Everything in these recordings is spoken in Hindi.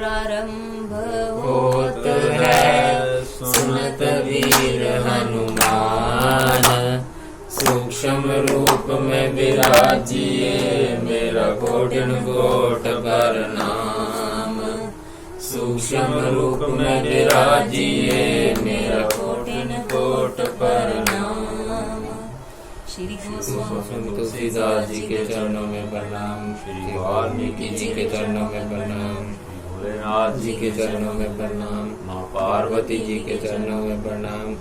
प्रारंभ होत है, सुनत वीर हनुमान। सूक्ष्म रूप में विराजिए, मेरा कोटिन कोट प्रणाम। सूक्ष्म रूप में विराजिए, मेरा कोटिन कोट प्रणाम। श्री गोस्वामी तुलसीदास जी के चरणों में प्रणाम। श्री वाल्मीकि जी के चरणों में प्रणाम। भोलेनाथ जी के चरणों में प्रणाम। माँ पार्वती जी के चरणों में प्रणाम।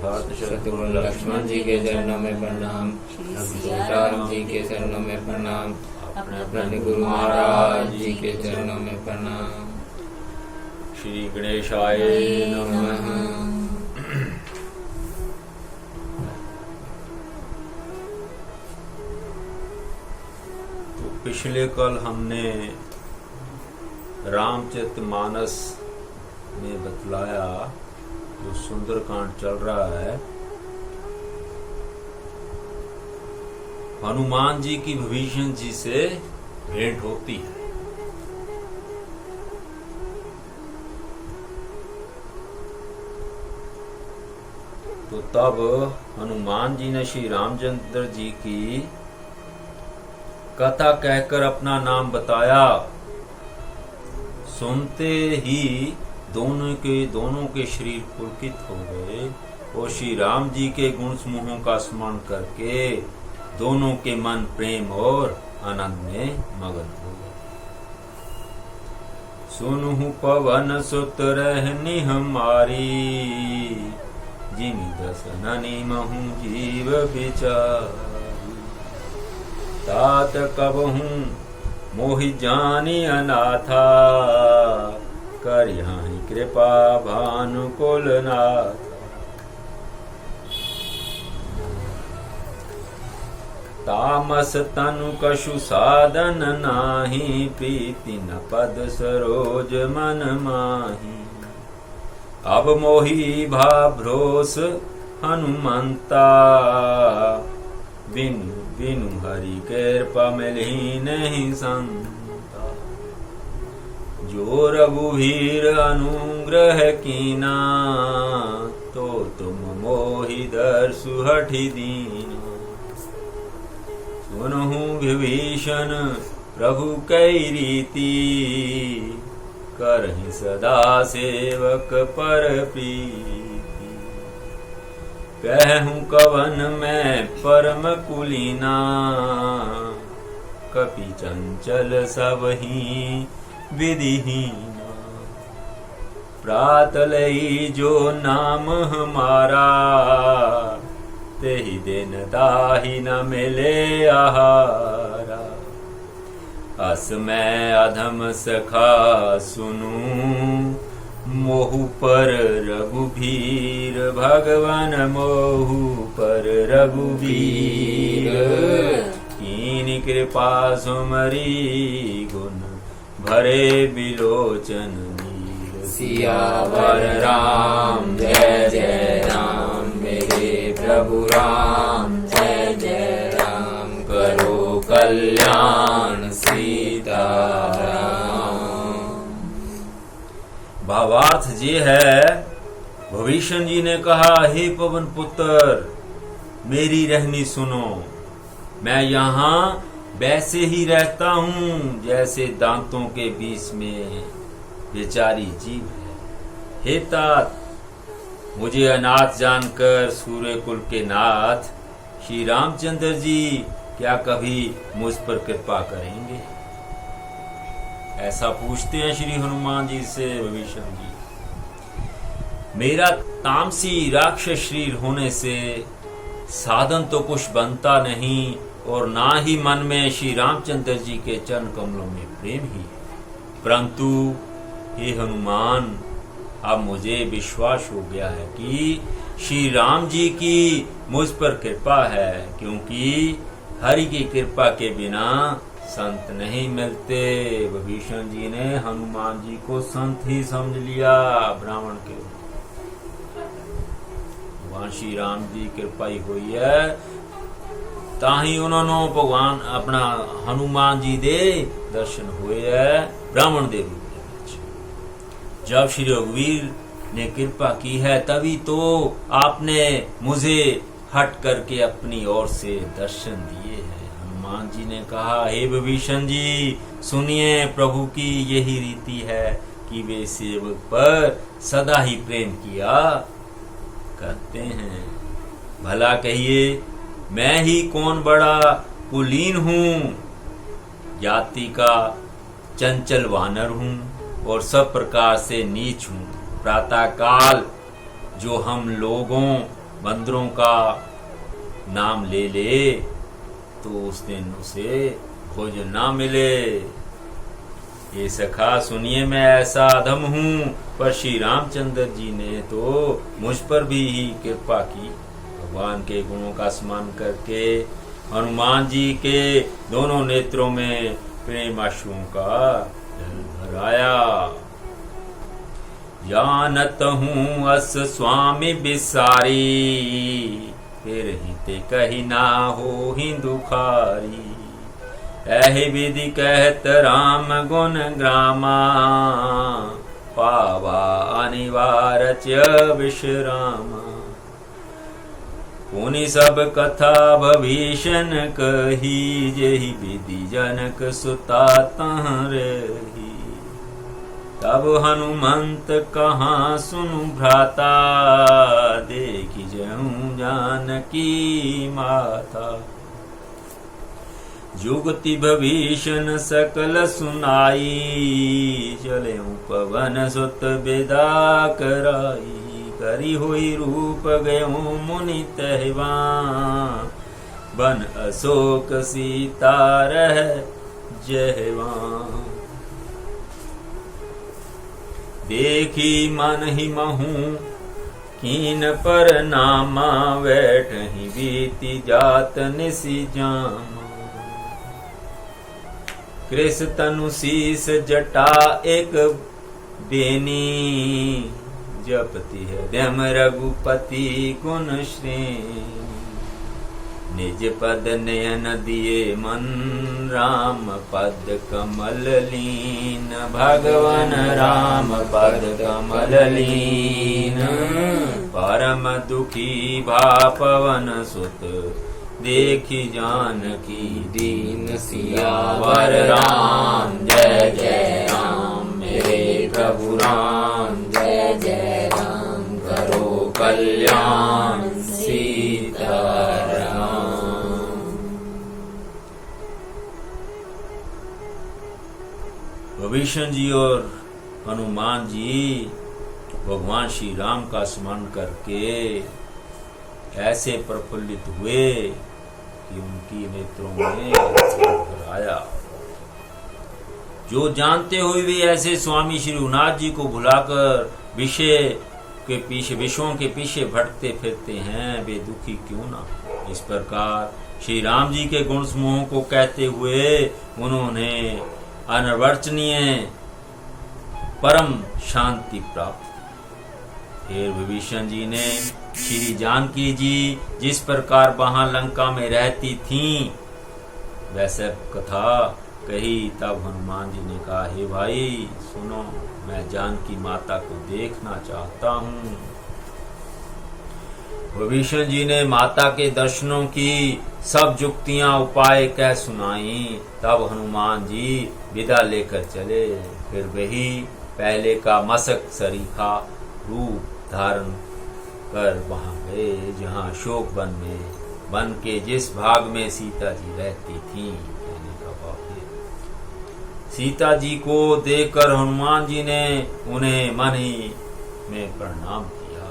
भरत शत्रुघ्न लक्ष्मण जी के चरणों में प्रणाम। सीताराम जी के चरणों में प्रणाम। अपने गुरु महाराज जी के चरणों में प्रणाम। श्री गणेशाय नमः। तो पिछले कल हमने रामचरितमानस में बतलाया, जो सुंदरकांड चल रहा है, हनुमान जी की विभीषण जी से भेंट होती है। तो तब हनुमान जी ने श्री रामचंद्र जी की कथा कहकर अपना नाम बताया। सुनते ही दोनों के शरीर पुलकित हो गए और श्री राम जी के गुण समूहों का स्मरण करके दोनों के मन प्रेम और आनंद में मगन हो गए। सुनहु पवन सुत रहनी हमारी, जिन दसननि महु जीव विचारी। तात कबहूँ मोहि जानी अनाथा, करिहाहि कृपा भानुकुल नाथ। तामस तनु कछु साधन नाही, प्रीति न पद सरोज मन माही। अब मोहि भाभरोस हनुमंता, बिनु बिनु हरि कृपा मिलहि नहीं संता। जो रघुवीर अनुग्रह कीना, तो तुम मोहि दर्शु हठि दीना। सुनहु विभीषण प्रभु कई रीति, करहि सदा सेवक पर प्रीति। कहूँ कवन मैं परम कुलीना, कपि चंचल सबहि विधिहीना। प्रात लई जो नाम हमारा, तेहि दिन ताहि न मिले आहारा। अस मैं अधम सखा सुनूं, मोहु पर रघुवीर भगवन मोहु पर रघुवीर। कीनि कृपा सुमरी गुण भरे बिलोचन नीर। सियावर राम जय जय राम, मेरे प्रभु राम जय जय राम। करो कल्याण सीताराम। भावार्थ ये है, विभीषण जी ने कहा, हे पवन पुत्र, मेरी रहनी सुनो। मैं यहाँ वैसे ही रहता हूँ जैसे दांतों के बीच में बेचारी जीव है। हे तात, मुझे अनाथ जानकर सूर्य कुल के नाथ श्री रामचंद्र जी क्या कभी मुझ पर कृपा करेंगे? ऐसा पूछते हैं श्री हनुमान जी से विभीषण जी। मेरा तामसी राक्षस शरीर होने से साधन तो कुछ बनता नहीं, और ना ही मन में श्री रामचंद्र जी के चरण कमलों में प्रेम ही है। परंतु हे हनुमान, अब मुझे विश्वास हो गया है कि श्री राम जी की मुझ पर कृपा है, क्योंकि हरि की कृपा के बिना संत नहीं मिलते। विभीषण जी ने हनुमान जी को संत ही समझ लिया, ब्राह्मण के। भगवान श्री राम जी कृपा ही हुई है, ताही उन्होंने भगवान अपना हनुमान जी दे दर्शन हुए है ब्राह्मण दे रूप। जब श्री रघुवीर ने कृपा की है तभी तो आपने मुझे हट करके अपनी ओर से दर्शन दिए हैं। हनुमान जी ने कहा, हे विभीषण जी, सुनिए, प्रभु की यही रीति है कि वे सेवक पर सदा ही प्रेम किया करते हैं। भला कहिए, मैं ही कौन बड़ा कुलीन हूँ, जाति का चंचल वानर हूँ और सब प्रकार से नीच हूँ। प्रातः काल जो हम लोगों बंदरों का नाम ले ले तो उस दिन उसे भोजन ना मिले। ये सखा सुनिए, मैं ऐसा अधम हूँ, पर श्री रामचंद्र जी ने तो मुझ पर भी ही कृपा की। भगवान के गुणों का स्मरण करके हनुमान जी के दोनों नेत्रों में प्रेम अश्रुओं का जल भर आया। जानत हूँ अस स्वामी बिसारी, फिर ही ते कही ना हो ही दुखारी। ऐहि विधि कहत राम गुण ग्रामा, पावा अनिवार्य विश्रामा। पुनि सब कथा भविष्यन कही, जेहि विधि जनक सुता तहाँ रही। तब हनुमंत कहाँ सुनु भ्राता, देखि जहूँ जानकी माता। जुगति भविष्यन सकल सुनाई, चलेऊ पवन सुत विदा कराई। करी हुई रूप गयो मुनि तहवा, बन अशोक सीता रह जहवा। देखी मन ही महू कीन पर नामा, बैठ ही बीती जात निसी जामा। कृष तनु शीस जटा एक बेनी, जपति हृदय रघुपति गुण श्रेणी। निज पद नयन दिए मन, राम पद कमल लीन। भगवन राम पद कमल लीन, परम दुखी भा पवन सुत। देखी जानकी दीन सियावर राम, जय जय राम मेरे प्रभु राम। जय जय राम करो कल्याण सीता राम। विभीषण जी और हनुमान जी भगवान श्री राम का स्मरण करके ऐसे प्रफुल्लित हुए कि उनकी नेत्रों में भर आया। जो जानते हुए भी ऐसे स्वामी श्री रघुनाथ जी को भुलाकर विषयों के पीछे भटकते फिरते हैं, वे दुखी क्यों ना। इस प्रकार श्री राम जी के गुण समूहों को कहते हुए उन्होंने अनिर्वचनीय परम शांति प्राप्त। फिर विभीषण जी ने श्री जानकी जी जिस प्रकार वहां लंका में रहती थीं, वैसे कथा कही। तब हनुमान जी ने कहा, हे भाई सुनो, मैं जानकी माता को देखना चाहता हूँ। विभीषण जी ने माता के दर्शनों की सब जुक्तियां उपाय कह सुनाई। तब हनुमान जी विदा लेकर चले। फिर वही पहले का मसक सरीखा रूप धारण कर वहां गए जहां अशोक वन के जिस भाग में सीता जी रहती थी। सीता जी को देखकर हनुमान जी ने उन्हें मन ही में प्रणाम किया।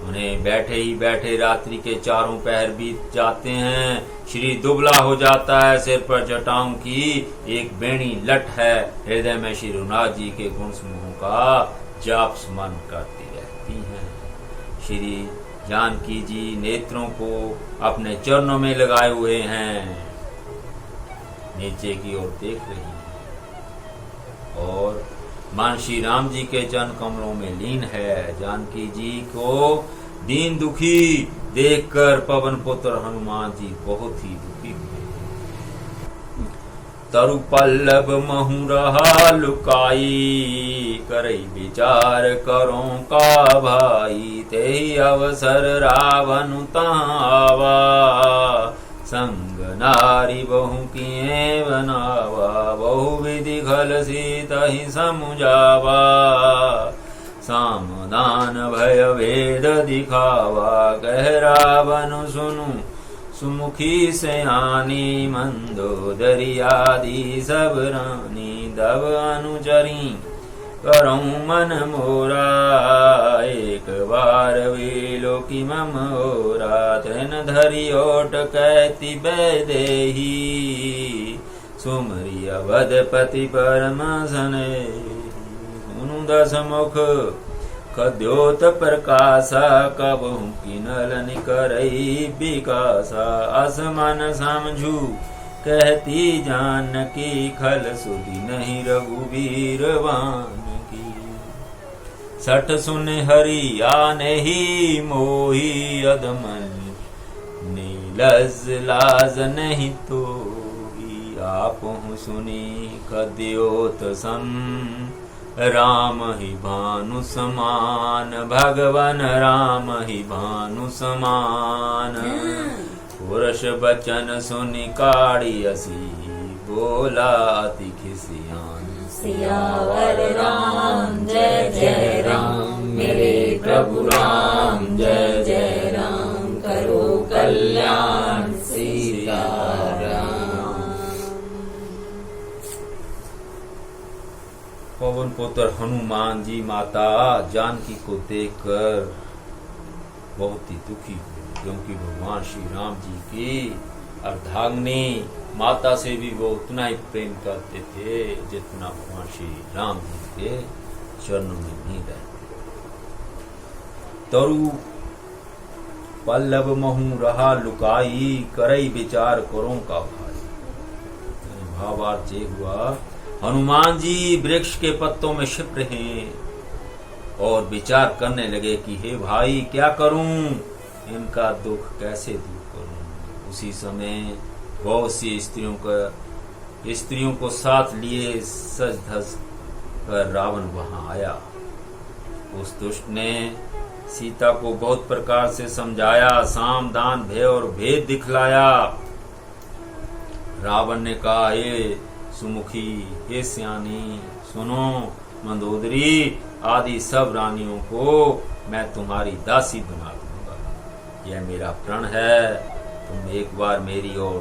उन्हें बैठे ही बैठे रात्रि के चारों पहर बीत जाते हैं। शरीर दुबला हो जाता है, सिर पर जटाओं की एक बेणी लट है। हृदय में श्री रघुनाथ जी के गुण समूहों का जाप स्मरण करती रहती हैं। श्री जानकी जी नेत्रों को अपने चरणों में लगाए हुए हैं, नीचे की ओर देख रही हैं और मन श्री राम जी के चरण कमलों में लीन है। जानकी जी को दीन दुखी देखकर पवन पुत्र हनुमान जी बहुत ही दुखी हुए। तरु पल्लव महु रहा लुकाई, करई विचार करो का भाई, ते अवसर रावण तावा, संग नारी बहु किए बनावा, बहु विधि खल सीतहि समुझावा, सामदान भय भेद दिखावा, कह रावण सुनु सुमुखी सयानी, मंदोदरी आदि सब रानी, दब अनुचरी करऊं मन मोरा, एक बार वेलो की मम ओरा, तेन धरी ओट कहती बैदेही, सुमरी अवधपति परम सनेही, सुनु दस मुख कद्योत प्रकाशा, कबहु किनल निकरई विकासा, असमन समझू कहती जानकी, खल सुधि नहीं रघुवीर वानकी, सठ सुन हरि आने ही मोही, अधमन नीलज लाज नहीं तो ही, आपहु सुनी कद्योत सम, राम ही भानु समान, भगवन राम ही भानु समान, पुरुष बचन सुनि काढ़ी असी, बोला अति खिसियान, सियावर राम जय जय राम, मेरे प्रभु राम जय जय राम, करो कल्याण सीताराम। पवन पुत्र हनुमान जी माता जानकी को देखकर बहुत ही दुखी हुए, क्योंकि भगवान श्री राम जी की अर्धांगिनी माता से भी वो उतना ही प्रेम करते थे जितना भगवान श्री राम जी के चरणों में नहीं रहते। तरु पल्लव महु रहा लुकाई, करई विचार करो का भाई। भावार्थ ये हुआ, हनुमान जी वृक्ष के पत्तों में छिप रहे और विचार करने लगे कि हे भाई क्या करूं, इनका दुख कैसे दूर करूं। उसी समय बहुत सी स्त्रियों को साथ लिए सज धज कर रावण वहां आया। उस दुष्ट ने सीता को बहुत प्रकार से समझाया, साम दान भय और भेद दिखलाया। रावण ने कहा, हे सुमुखी, हे सियानी, सुनो, मंदोदरी आदि सब रानियों को मैं तुम्हारी दासी बना दूंगा। यह मेरा प्रण है, तुम एक बार मेरी ओर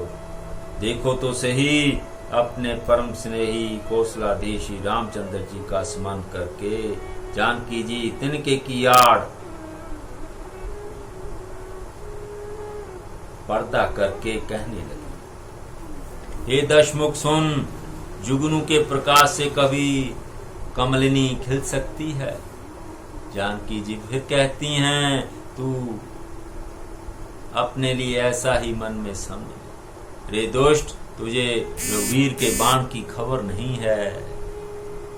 देखो तो सही। अपने परम स्नेही कौशलाधीश रामचंद्र जी का स्मरण करके जानकी जी तिनके की आड़ पर्दा करके कहने लगी, हे दशमुख सुन, जुगनू के प्रकाश से कभी कमलिनी खिल सकती है। जानकी जी फिर कहती हैं, तू अपने लिए ऐसा ही मन में समझ। रे दुष्ट, तुझे रघुवीर के बाण की खबर नहीं है।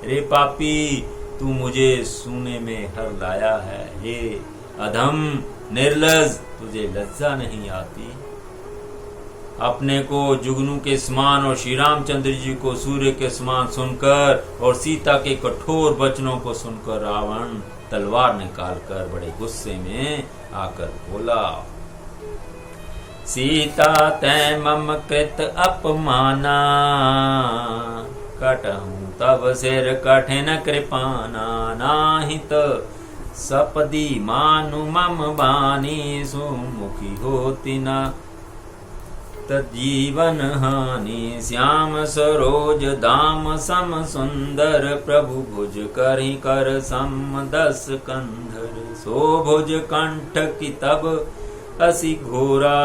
रे पापी, तू मुझे सूने में हर लाया है। हे अधम निर्लज, तुझे लज्जा नहीं आती। अपने को जुगनू के समान और श्री रामचंद्र जी को सूर्य के समान सुनकर और सीता के कठोर वचनों को सुनकर रावण तलवार निकालकर बड़े गुस्से में आकर बोला, सीता तै मम कृत अपमाना, कटहूं तब सिर कठिन कृपाना। नाहित सपदी मानु मम बानी, सुमुखी होती न तजीवन हानि। श्याम सरोज दाम सम सुंदर, प्रभु भुज करि कर सम दस कंधर। सो भुज कंठ की तब असि घोरा,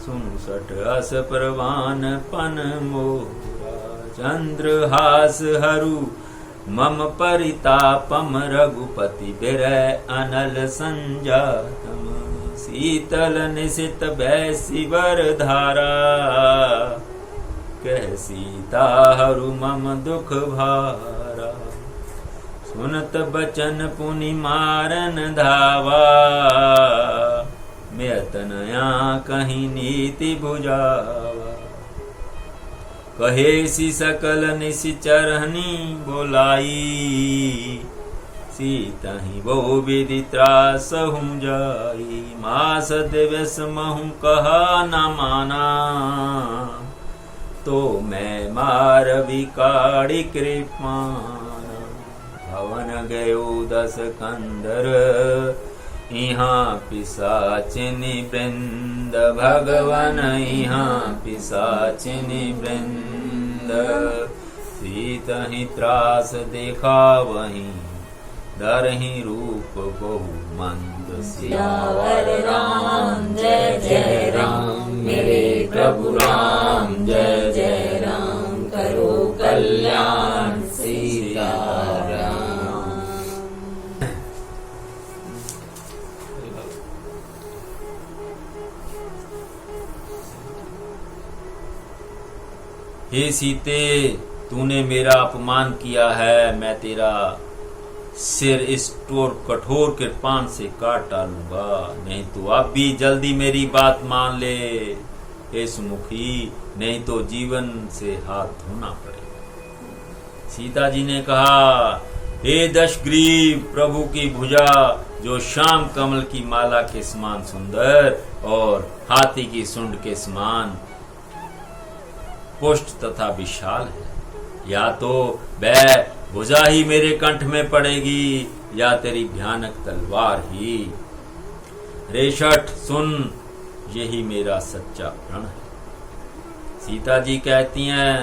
सुनु सठ अस प्रवान पन मोरा। चंद्रहास हरु मम परितापम, रघुपति बिरह अनल संजातम। शीतल निशित बैसिवर धारा, कह सीता हरु मम दुख भारा। सुनत बचन पुनि मारन धावा, मैं तनया कहीं नीति बुझावा। कहे सी सकल निशिचरहनी बोलाई, सीतहि बहु विधि त्रास हूँ जाई, मास दिवस महु कहा न माना, तो मैं मार विकाड़ी कृपाना। भवन गयो 10 कंदर, यहाँ पिशाचिनी वृंद, भगवन यहाँ पिशाचिनी वृंद। सीतहि त्रास देखा वहीं, दरहि रूप बहु मंद। सियावर राम जय जय राम, मेरे प्रभु राम जय जय राम, करो कल्याण सीता राम। हे सीते, तूने मेरा अपमान किया है, मैं तेरा सिर इस कठोर कृपाण से काट डालूंगा, नहीं तो अब भी जल्दी मेरी बात मान ले हे सुमुखी, नहीं तो जीवन से हाथ धोना पड़ेगा। सीता जी ने कहा, हे दशग्रीव, प्रभु की भुजा जो श्याम कमल की माला के समान सुंदर और हाथी की सूंड के समान पुष्ट तथा विशाल है, या तो वह भुजा ही मेरे कंठ में पड़ेगी या तेरी भयानक तलवार ही। रेशठ सुन, यही मेरा सच्चा प्रण है। सीता जी कहती हैं,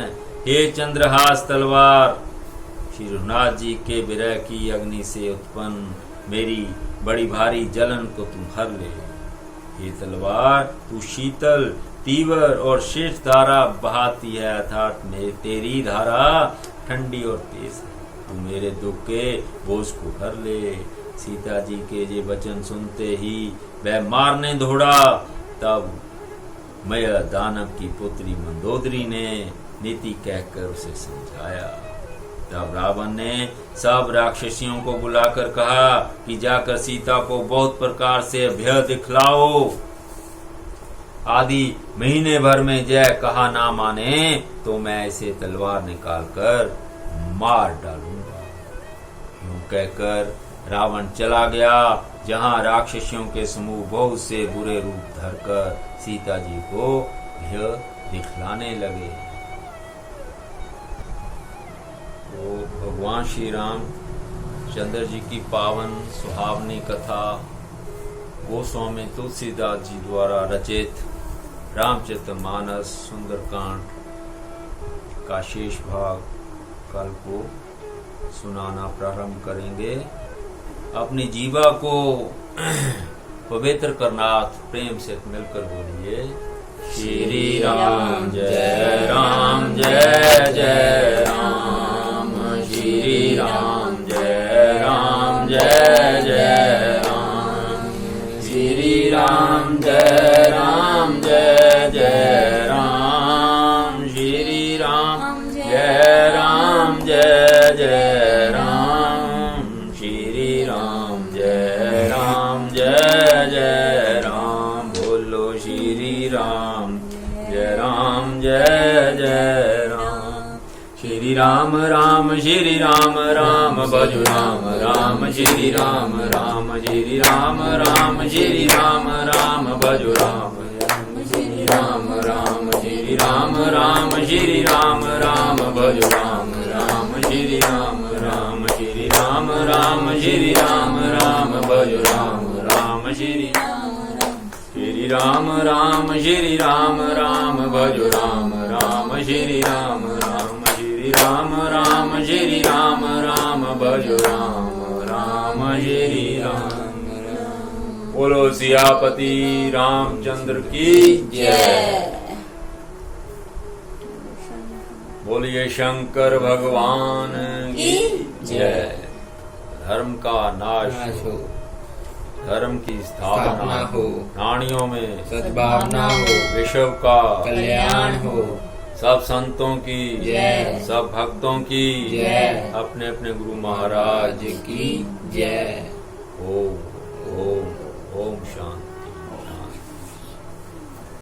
हे चंद्रहास तलवार, श्री रघुनाथ जी के विरह की अग्नि से उत्पन्न मेरी बड़ी भारी जलन को तू हर ले। हे तलवार, तू शीतल तीव्र और शेष धारा बहाती है, अर्थात तेरी धारा ठंडी और तेज है, तू मेरे दुख के बोझ को हर ले। सीता जी के ये वचन सुनते ही वह मारने दौड़ा। तब मय दानव की पुत्री मंदोदरी ने नीति कहकर उसे समझाया। तब रावण ने सब राक्षसियों को बुलाकर कहा कि जाकर सीता को बहुत प्रकार से अभय दिखलाओ, आदि महीने भर में जय कहा ना माने तो मैं इसे तलवार निकालकर मार डालूंगा। यूं कहकर रावण चला गया, जहां राक्षसियों के समूह बहुत से बुरे रूप धरकर सीता जी को भय दिखलाने लगे। तो भगवान श्री राम चंद्र जी की पावन सुहावनी कथा गोस्वामी तुलसीदास जी द्वारा रचित रामचरितमानस सुंदरकांड का शेष भाग कल को सुनाना प्रारंभ करेंगे। अपनी जीवा को पवित्र करना, प्रेम से मिलकर बोलिए, श्री राम जय राम जय जय राम, श्री राम जय राम जय जय राम, श्री राम जय राम जय जय राम, श्री राम जय राम जय जय राम, श्री राम जय राम जय जय राम। बोलो श्री राम जय जय राम। श्री राम राम श्री राम राम भजो राम राम, श्री राम राम श्री राम राम, श्री राम राम भजो राम राम, श्री राम राम श्री राम राम, श्री राम राम भजो राम राम, श्री राम राम श्री राम राम, श्री राम राम भजो राम राम, श्री राम राम श्री राम राम भजो राम राम, श्री राम राम श्री राम राम, श्री राम राम भजो राम राम, श्री राम। बोलो सियापति रामचंद्र की जय। बोलिए शंकर भगवान की जय। धर्म का नाश हो, धर्म की स्थापना हो, प्राणियों में सद्भावना हो, विश्व का कल्याण हो, सब संतों की जय, सब भक्तों की जय, अपने अपने गुरु महाराज की जय। ओम ओम ओम शांति।